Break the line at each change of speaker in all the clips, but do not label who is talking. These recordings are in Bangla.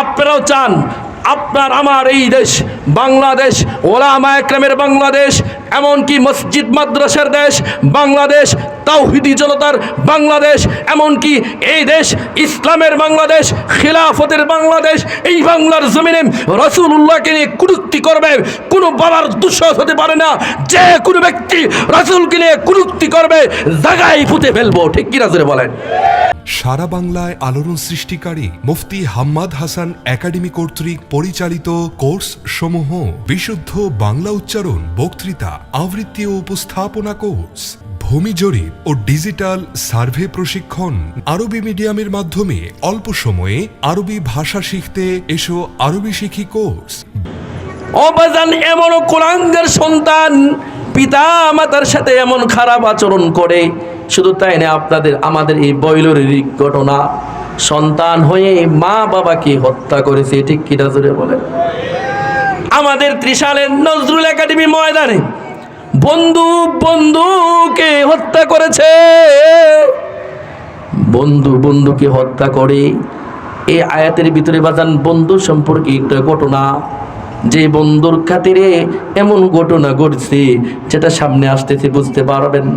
আপনারাও চান আপনার আমার এই দেশ বাংলাদেশ, ওলামা একরামের বাংলাদেশ, এমনকি মসজিদ মাদ্রাসার দেশ বাংলাদেশ, তাওহীদি জনতার বাংলাদেশ, এমনকি এই দেশ ইসলামের বাংলাদেশ, খিলাফতের বাংলাদেশ। এই বাংলার জমিনে রাসূলুল্লাহকে নিয়ে কটূক্তি করবে কোনো বাবার দুঃসাহস হতে পারে না। যে কোনো ব্যক্তি রাসূলকে নিয়ে কটূক্তি করবে জায়গায় পুঁতে ফেলবো। ঠিক কি রাসূল বলেন?
সারা বাংলায় আলোড়ন সৃষ্টিকারী মুফতি হাম্মাদ হাসান একাডেমি কর্তৃক পরিচালিত কোর্স সমূহ: বিশুদ্ধ বাংলা উচ্চারণ, বক্তৃতা, আবৃত্তি ও উপস্থাপনা কোর্স, ভূমি জরিপ ও ডিজিটাল সার্ভে প্রশিক্ষণ, আরবি মিডিয়ামের মাধ্যমে অল্প সময়ে আরবি ভাষা শিখতে এসো আরবি শিখি কোর্স।
অবাজান এমন কোরআনের সন্তান পিতা মাতার সাথে এমন খারাপ আচরণ করে, শুধু তাই না আমাদের এই বয়লরের ঘটনা, সন্তান হয়ে মা বাবাকে হত্যা করেছে। ঠিক কি রাজুরে বলেন? আমাদের ত্রিশালের নজরুল একাডেমি ময়দানে বন্ধুকে হত্যা করেছে। বন্ধুকে হত্যা করে এই আয়াতের ভিতরে বাজান বন্ধু সম্পর্কে একটা ঘটনা, যে বন্ধুর খাতিরে এমন ঘটনা ঘটছে যেটা সামনে আসতেছে বুঝতে পারবেন।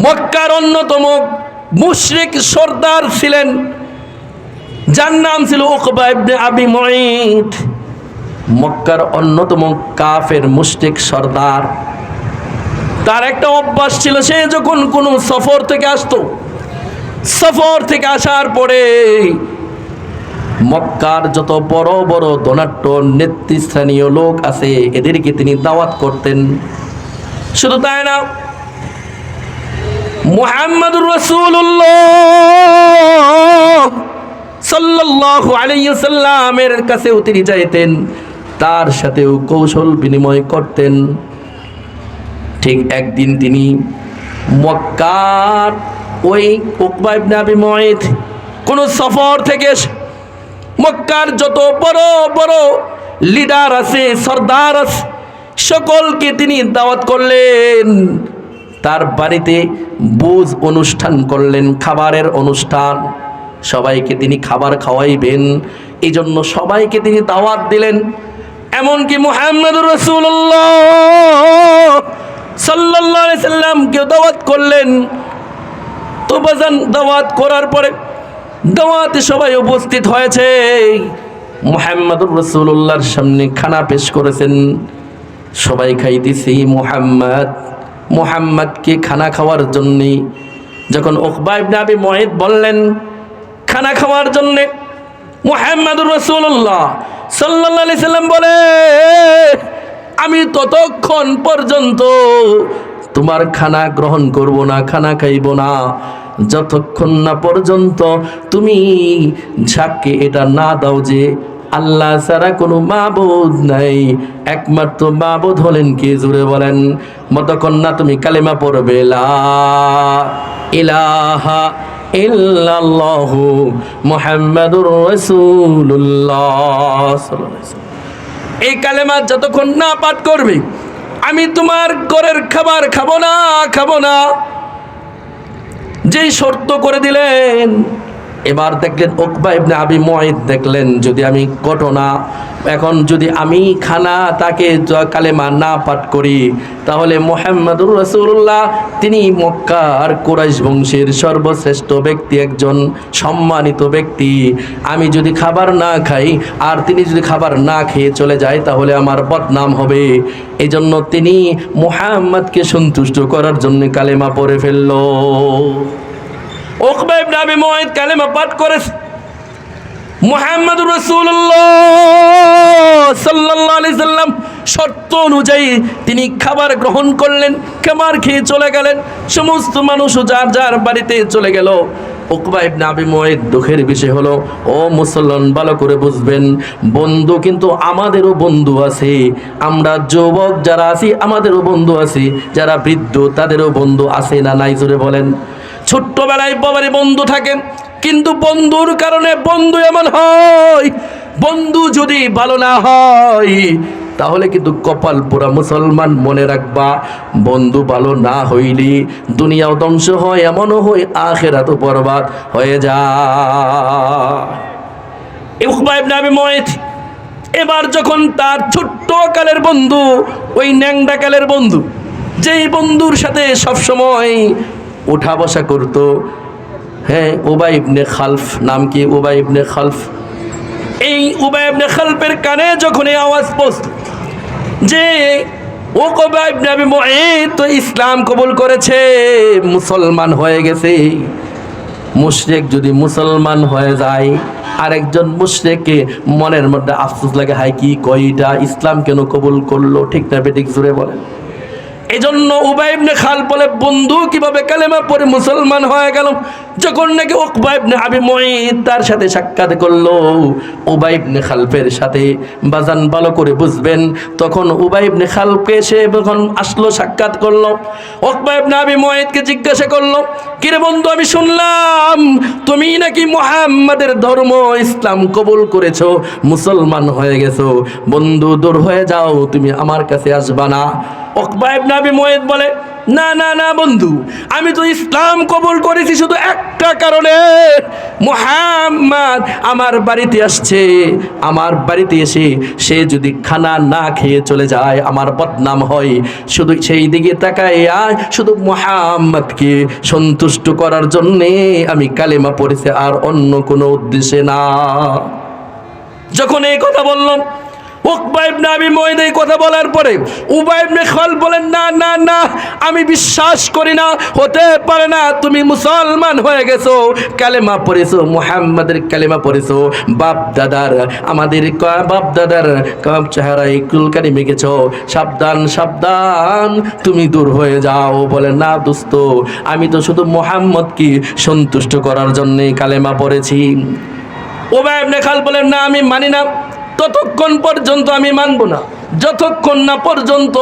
মক্কার অন্যতম মুশরিক সর্দার ছিলেন, যার নাম ছিল উকবা ইবনে আবি মুঈত। মক্কার অন্যতম কাফের মুশরিক সর্দার। তার একটা অভ্যাস ছিল, সে যখন কোনো সফর থেকে আসতো, সফর থেকে আসার পরে মক্কার যত বড় বড় ধনাঢ্য নেতৃস্থানীয় লোক আছে এদেরকে তিনি দাওয়াত করতেন। শুধু তাই না, মুহাম্মদুর রাসূলুল্লাহ সাল্লাল্লাহু আলাইহি ওয়াসাল্লামের কাছেও তিনি যাইতেন, তার সাথেও কৌশল বিনিময় করতেন। ঠিক একদিন তিনি মক্কার ওই উকবা ইবনে আবি মুঈত কোন সফর থেকে মক্কার যত বড় বড় লিডার আছে, সর্দার আছে, সকলকে তিনি দাওয়াত করলেন। তার বাড়িতে ভোজ অনুষ্ঠান করলেন, খাবারের অনুষ্ঠান। সবাইকে তিনি খাবার খাওয়াইবেন, এই জন্য সবাইকে তিনি দাওয়াত দিলেন। এমনকি মুহাম্মদুর রাসূলুল্লাহ সাল্লাল্লাহু আলাইহি সাল্লামকেও দাওয়াত করলেন। তো বাজান দাওয়াত করার পরে দাওয়াতে সবাই উপস্থিত হয়েছে, মুহাম্মদুর রাসূলুল্লাহর সামনে খানা পেশ করেছেন, সবাই খাইতেছে। মুহাম্মদকে খানা খাওয়ার জন্য যখন উকবা ইবনে আবি মুঈত বললেন খানা খাওয়ার জন্য, মুহাম্মদুর রাসূলুল্লাহ সাল্লাল্লাহু আলাইহি সাল্লাম বলে, আমি ততক্ষণ পর্যন্ত তোমার খানা গ্রহণ করব না, খানা খাইব না, যতক্ষণ না পর্যন্ত তুমি সাক্ষী এটা না দাও যে আল্লাহ ছাড়া কোনো মাবুদ নাই, একমাত্র মাবুদ হলেন কে? জোরে বলেন। যতক্ষণ না তুমি কালেমা পড়বে লা ইলাহা ইল্লাল্লাহু মুহাম্মাদুর রাসূলুল্লাহ সাল্লাল্লাহু আলাইহি ওয়াসাল্লাম, এই কালেমা যতক্ষণ না পাঠ করবে আমি তোমার ঘরের খাবার খাবো না। যেই শর্ত করে দিলেন, এবার দেখলেন উকবা ইবনে আবি মুঈত দেখলেন, যদি আমি ঘটনা এখন যদি আমি খানা তাকে কালেমা না পাঠ করি, তাহলে মুহাম্মদুর রাসূলুল্লাহ তিনি মক্কার কুরাইশ বংশের সর্বশ্রেষ্ঠ ব্যক্তি, একজন সম্মানিত ব্যক্তি। আমি যদি খাবার না খাই আর তিনি যদি খাবার না খেয়ে চলে যায় তাহলে আমার বদনাম হবে। এই জন্য তিনি মুহাম্মদকে সন্তুষ্ট করার জন্য কালেমা পড়ে ফেলল। উকবা ইবনে আবি মুঈত কালেমা পাঠ করেছে। মুহাম্মদুর রাসূলুল্লাহ সাল্লাল্লাহু আলাইহি সাল্লাম শর্ত অনুযায়ী তিনি খাবার গ্রহণ করলেন, খাবার খেয়ে চলে গেলেন। সমস্ত মানুষও যার যার বাড়িতে চলে গেল। উকবা ইবনে আবি মুঈত দুঃখের বিষয় হলো, ও মুসলমান ভালো করে বুঝবেন, বন্ধু কিন্তু আমাদেরও বন্ধু আছে। আমরা যুবক যারা আছি আমাদেরও বন্ধু আছে, যারা বৃদ্ধ তাদেরও বন্ধু আছে না নাই? জোরে বলেন। ছোট্টবেলায় বাবারই বন্ধু থাকেন, কিন্তু বন্ধুর কারণে বন্ধু এমন হয়, বন্ধু যদি ভালো না হয় তাহলে কিন্তু কপাল পোড়া। মুসলমান মনে রাখবা, বন্ধু ভালো না হইলে দুনিয়াও ধ্বংস হয়, এমনও হয় আখিরাতও বরবাদ হয়ে যায়। উকবা ইবনে আবি মুআইত এবার যখন তার ছোট্ট কালের বন্ধু, ওই ন্যাংডা কালের বন্ধু, যেই বন্ধুর সাথে সবসময় ওঠা বসা করত, হ্যাঁ, উবাই ইবনে খালফ, নাম কি? উবাই ইবনে খালফ। এই উবাই ইবনে খালফের কানে যখন এই আওয়াজ পৌঁছল যে উকবা ইবনে আবি মুআইত তো ইসলাম কবুল করেছে, মুসলমান হয়ে গেছে। মুশরিক যদি মুসলমান হয়ে যায়, আরেকজন মুশরিককে মনের মধ্যে আফসোস লাগে, হায় কি কয়টা ইসলাম কেন কবুল করলো, ঠিক না বেঠিক জুড়ে বলেন। এজন্য উবাই ইবনে খালফ বলে, বন্ধু কিভাবে কালেমা পড়ে মুসলমান হয়ে গেল? যখন নাকি উকবা ইবনে আবি মুআইত তার সাথে সাক্ষাৎ করলো, উবাই ইবনে খালফের সাথে, বাজান ভালো করে বুঝবেন, তখন উবাই ইবনে খালফকে সে যখন আসলো, সাক্ষাৎ করলো, উকবা ইবনে আবি মুআইতকে জিজ্ঞাসা করলো, কিরে বন্ধু, আমি শুনলাম তুমি নাকি মুহাম্মাদের ধর্ম ইসলাম কবুল করেছো, মুসলমান হয়ে গেছো, বন্ধু দূর হয়ে যাও, তুমি আমার কাছে আসবা না। উকবা ইবনে আবি মুআইত বলে, না না না বন্ধু, আমি তো ইসলাম কবুল করেছি শুধু একটা কারণে, মুহাম্মদ আমার বাড়িতে আসছে, আমার বাড়িতে এসে সে যদি খানা না খেয়ে চলে যায় আমার বদনাম হয়, শুধু সেই দিকে তাকায়, শুধু মুহাম্মদকে সন্তুষ্ট করার জন্যে আমি কালেমা পড়েছি, আর অন্য কোনো উদ্দেশ্যে না। যখন এই কথা বললাম, উকবা ইবনে আবি মুআইত এই কথা বলার পরে উবাই ইবনে খালফ বলেন, না না না, আমি বিশ্বাস করি না, হতে পারে না, তুমি মুসলমান হয়ে গেছো, কালেমা পড়েছো, মুহাম্মাদের কালেমা পড়েছো, বাপ দাদার, আমাদের বাপ দাদার চেহারায় কুলকানি মেখেছো, সাবধান সাবধান, তুমি দূর হয়ে যাও। বলে, না দোস্ত, আমি তো শুধু মুহাম্মদকে সন্তুষ্ট করার জন্যে কালেমা পড়েছি। উবাই ইবনে খালফ বলেন, না আমি মানি না, ততক্ষণ পর্যন্ত আমি মানব না, যতক্ষণ না পর্যন্ত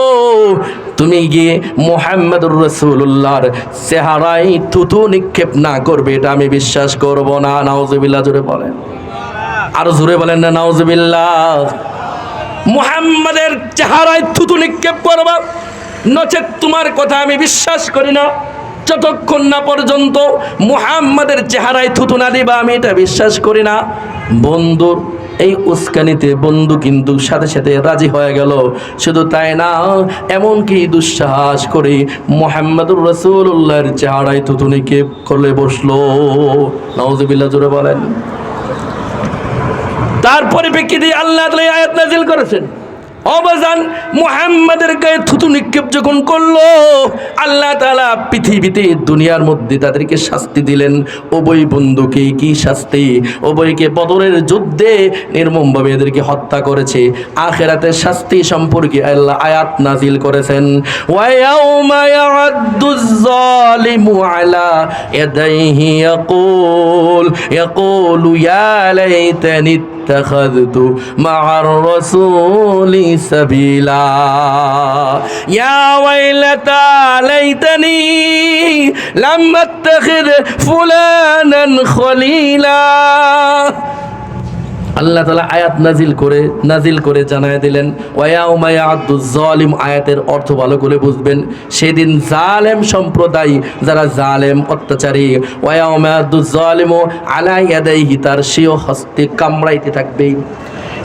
তুমি গিয়ে মুহাম্মদুর রাসূলুল্লাহর চেহারায় থুতু নিক্ষেপ না করবে, এটা আমি বিশ্বাস করব না। নাউজুবিল্লাহ জোরে বলেন, আর জোরে বলেন না নাউজুবিল্লাহ। মুহাম্মাদের চেহারায় থুতু নিক্ষেপ করবা, নচেত তোমার কথা আমি বিশ্বাস করি না, যতক্ষণ না পর্যন্ত মুহাম্মাদের চেহারায় থুতু না দিবা আমি এটা বিশ্বাস করি না। বন্ধুর এই উস্কানিতে বন্ধু কিন্তু সাথে সাথে রাজি হয়ে গেল। শুধু তাই না, এমনকি দুঃসাহস করে মুহাম্মদুর রাসূলুল্লাহর চেহারায় থুতু নিক্ষেপ করে বসলো। নাউজুবিল্লাহ জোরে বলেন। তার পরিপ্রেক্ষিতে আল্লাহ তাআলা এই আয়াত নাযিল করেছেন, অবজান মুহাম্মাদের গায়ে থুতু নিক্ষেপ যখন করলো, আল্লাহ তাআলা পৃথিবীতে দুনিয়ার মধ্যে তাদেরকে শাস্তি দিলেন। উভয় বন্ধুকে কি শাস্তি? উভয়কে বদরের যুদ্ধে নির্মমভাবে এদেরকে হত্যা করেছে। আখিরাতের শাস্তি সম্পর্কে আল্লাহ আয়াত নাজিল করেছেন, ওয়া ইয়াউমা ইয়া'আদ্দুজ যালিমু আলা ইয়াদাইহি ইয়াকুলু ইয়া লাইতানি ইত্তাখাযতু মা'আর রাসূলি সাবিলা ইয়া ওয়াইলাতা লাইতানি লাম আত্তাখিদ ফুলানান খলিলা। আল্লাহ তাআলা আয়াত নাজিল করে জানায় দিলেন, ওয়া ইয়াউমা ইয়া'আদ্দুজ যালিম, আয়াতের অর্থ ভালো করে বুঝবেন। সেদিন জালেম সম্প্রদায়, যারা জালেম অত্যাচারী, ওয়া ইয়াউমা ইয়া'আদ্দুজ যালিমু আলা ইয়াদাইহি, তার স্বীয় হস্তে কামড়াইতে থাকবে,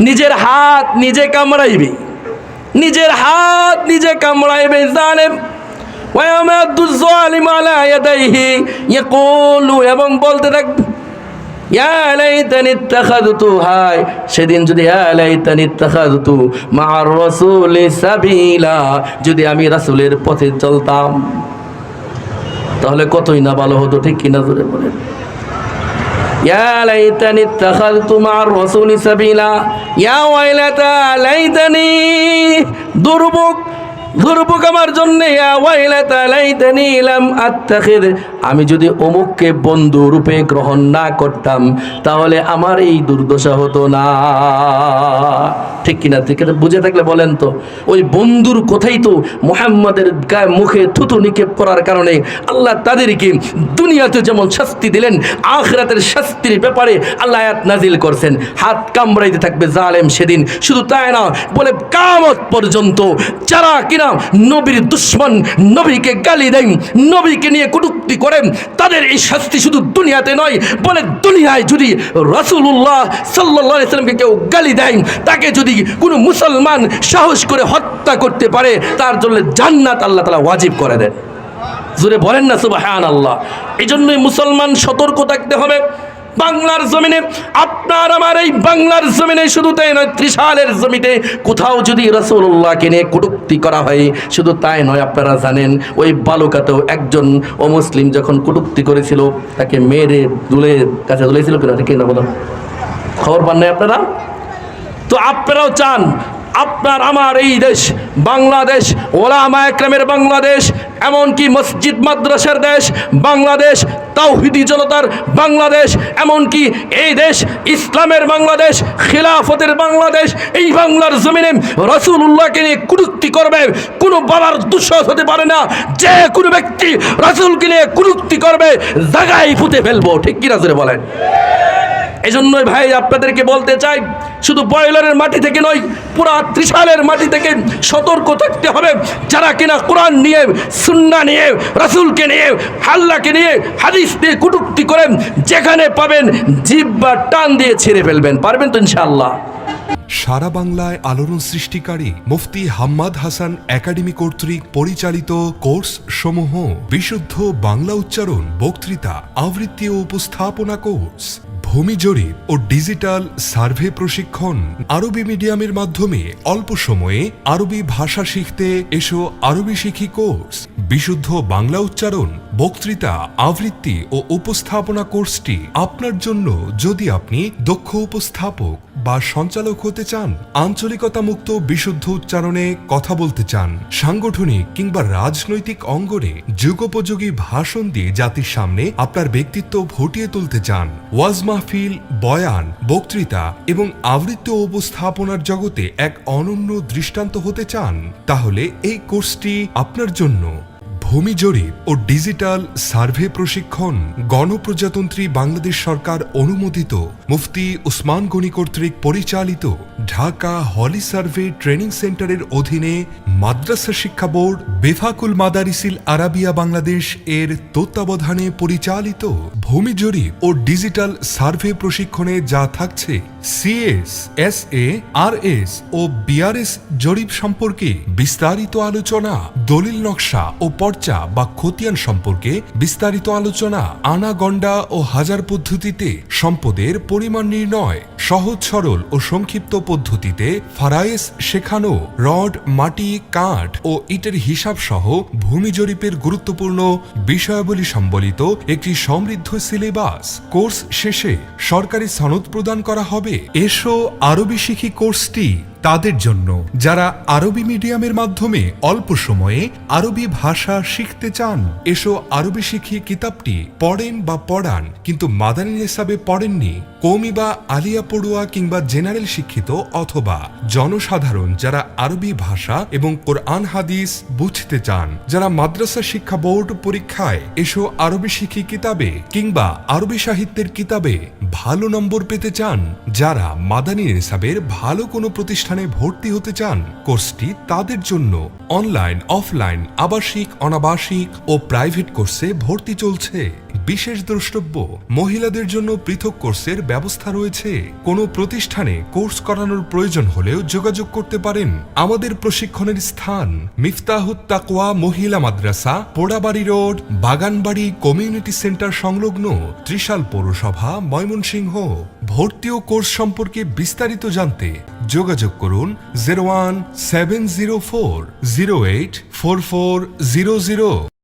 নিজের হাত নিজে কামড়াইবে, নিজের হাত নিজে কামড়াইবে জালেম। ওয়া ইয়াউমা ইয়া'আদ্দুজ যালিমু আলা ইয়াদাইহি ইয়াকুলু, এবং বলতে থাকবে, ইয়া লাইতানি ইত্তাখাযতু, হায় সেদিন যদি ইয়া লাইতানি ইত্তাখাযতু মা'আর রাসূলি সাবিলা, যদি আমি রাসূলের পথে চলতাম তাহলে কতই না ভালো হতো, ঠিক কিনা জোরে বলেন। ইয়া লাইতানি ইত্তাখাযতু মা'আর রাসূলি সাবিলা ইয়া ওয়াইলাতা লাইতানি, দুর্ভোগ আমার জন্য, ইয়া ওয়াইলাতা লাইতানি লাম আত্তাখিদ, আমি যদি অমুককে বন্ধু রূপে গ্রহণ না করতাম তাহলে আমার এই দুর্দশা হতো না, ঠিক কিনা? ঠিক বুঝে থাকলে বলেন তো। ওই বন্ধুর কথাই তো মুহাম্মাদের গায়ে মুখে থুতু নিক্ষেপ করার কারণে আল্লাহ তাদেরকে দুনিয়াতে যেমন শাস্তি দিলেন, আখিরাতের শাস্তির ব্যাপারে আল্লাহ আয়াত নাজিল করছেন, হাত কামড়াইতে থাকবে জালেম সেদিন। শুধু তাই না, বলে কিয়ামত পর্যন্ত যারা কিনা কিনা নবীর দুশ্মন, নবীকে গালি দেন, নবীকে নিয়ে কটূক্তি করেন, তাদের এই শাস্তি শুধু দুনিয়াতে নয়, বলে দুনিয়ায় যদি রাসূলুল্লাহ সাল্লাল্লাহু আলাইহি সাল্লামকে কেউ গালি দেয়, তাকে যদি কোনো মুসলমান সাহস করে হত্যা করতে পারে, তার জন্য জান্নাত আল্লাহ তাআলা ওয়াজিব করে দেন। জোরে বলেন না সুবহানাল্লাহ। এই জন্যই মুসলমান সতর্ক থাকতে হবে। বাংলার জমিনে, আপনার আমার এই বাংলার জমিনে শুধু তাই নয়, ত্রিশালের জমিতে কোথাও যদি রাসূলুল্লাহকে নিয়ে কটূক্তি করা হয়, শুধু তাই নয়, আপনারা জানেন ওই বালুকাতেও একজন অমুসলিম যখন কটূক্তি করেছিল, তাকে মেরে কাছে দুলেছিল কিনা, ঠিক না বলো? খবর পান নাই আপনারা? তো আপনারাও চান আপনার আমার এই দেশ বাংলাদেশ, ওলামা একরামের বাংলাদেশ, এমনকি মসজিদ মাদ্রাসার দেশ বাংলাদেশ, তাওহীদি জনতার বাংলাদেশ, এমনকি এই দেশ ইসলামের বাংলাদেশ, খিলাফতের বাংলাদেশ। এই বাংলার জমিনে রাসূলুল্লাহকে নিয়ে কটূক্তি করবে, কোনো বাবার দুঃসাহস হতে পারে না। যে কোনো ব্যক্তি রাসূলকে নিয়ে কটূক্তি করবে, জায়গায় পুঁতে ফেলবো, ঠিক কিনা জোরে বলেন? এই জন্যই ভাই আপনাদেরকে বলতে চাই, শুধু বয়লারের মাটি থেকে নয়, পুরা ত্রিশালের মাটি থেকে সতর্ক থাকতে হবে। যারা কিনা কোরআন নিয়ে, সুন্নাহ নিয়ে, রাসূলকে নিয়ে, আল্লাহকে নিয়ে, হাদিস নিয়ে কটূক্তি করেন, যেখানে পাবেন জিহ্বা টান দিয়ে ছিঁড়ে ফেলবেন। পারবেন তো ইনশাআল্লাহ?
সারা বাংলায় আলোড়ন সৃষ্টিকারী মুফতি হাম্মাদ হাসান একাডেমি কর্তৃক পরিচালিত কোর্স সমূহ: বিশুদ্ধ বাংলা উচ্চারণ, বক্তৃতা, আবৃত্তি ও উপস্থাপনা কোর্স, ভূমি জরিপ ও ডিজিটাল সার্ভে প্রশিক্ষণ, আরবি মিডিয়ামের মাধ্যমে অল্প সময়ে আরবি ভাষা শিখতে এসো আরবি শিখি কোর্স, বিশুদ্ধ বাংলা উচ্চারণ, বক্তৃতা, আবৃত্তি ও উপস্থাপনা কোর্সটি আপনার জন্য যদি আপনি দক্ষ উপস্থাপক বা সঞ্চালক হতে চান, আঞ্চলিকতা মুক্ত বিশুদ্ধ উচ্চারণে কথা বলতে চান, সাংগঠনিক কিংবা রাজনৈতিক অঙ্গনে যুগোপযোগী ভাষণ দিয়ে জাতির সামনে আপনার ব্যক্তিত্ব ফুটিয়ে তুলতে চান, ওয়াজ মাহফিল, বয়ান, বক্তৃতা এবং আবৃত্তি ও উপস্থাপনার জগতে এক অনন্য দৃষ্টান্ত হতে চান, তাহলে এই কোর্সটি আপনার জন্য। ভূমি জরিপ ও ডিজিটাল সার্ভে প্রশিক্ষণ গণপ্রজাতন্ত্রী বাংলাদেশ সরকার অনুমোদিত মুফতি উসমান গনি কর্তৃক পরিচালিত ঢাকা হলি সার্ভে ট্রেনিং সেন্টারের অধীনে মাদ্রাসা শিক্ষা বোর্ড, বেফাকুল মাদারিসিল আরাবিয়া বাংলাদেশ এর তত্ত্বাবধানে পরিচালিত ভূমি জরিপ ও ডিজিটাল সার্ভে প্রশিক্ষণে যা থাকছে সিএস, এসএ, আরএস ও বিআরএস জরিপ সম্পর্কে বিস্তারিত আলোচনা, দলিল নকশা ও পর্চা বা খতিয়ান সম্পর্কে বিস্তারিত আলোচনা, আনা গন্ডা ও হাজার পদ্ধতিতে সম্পদের পরিমাণ নির্ণয়, সহজ সরল ও সংক্ষিপ্ত পদ্ধতিতে ফারায়েস শেখানো, রড, মাটি, কাঠ ও ইটের হিসাব সহ ভূমি জরিপের গুরুত্বপূর্ণ বিষয়াবলী সম্বলিত একটি সমৃদ্ধ সিলেবাস। কোর্স শেষে সরকারি সনদ প্রদান করা হবে। এসো আরবি শিখি কোর্সটি তাদের জন্য যারা আরবি মিডিয়ামের মাধ্যমে অল্প সময়ে আরবি ভাষা শিখতে চান। এসো আরবি শিখি কিতাবটি পড়েন বা পড়ান কিন্তু মাদানী নিসাবে পড়েননি, কওমি বা আলিয়া পড়ুয়া কিংবা জেনারেল শিক্ষিত অথবা জনসাধারণ যারা আরবি ভাষা এবং কোরআন হাদিস বুঝতে চান, যারা মাদ্রাসা শিক্ষা বোর্ড পরীক্ষায় এসো আরবি শিখি কিতাবে কিংবা আরবি সাহিত্যের কিতাবে ভালো নম্বর পেতে চান, যারা মাদানী নিসাবের ভালো কোনো প্রতিষ্ঠানে ভর্তি হতে চান, কোর্সটি তাদের জন্য। অনলাইন, অফলাইন, আবাসিক, অনাবাসিক ও প্রাইভেট কোর্সে ভর্তি চলছে। বিশেষ দ্রষ্টব্য, মহিলাদের জন্য পৃথক কোর্সের ব্যবস্থা রয়েছে। কোনো প্রতিষ্ঠানে কোর্স করানোর প্রয়োজন হলেও যোগাযোগ করতে পারেন। আমাদের প্রশিক্ষণের স্থান মিফতাহুত তাকওয়া মহিলা মাদ্রাসা, পোড়াবাড়ি রোড, বাগানবাড়ি কমিউনিটি সেন্টার সংলগ্ন, ত্রিশাল পৌরসভা, ময়মনসিংহ। ভর্তি ও কোর্স সম্পর্কে বিস্তারিত জানতে যোগাযোগ করুন 01704 084400।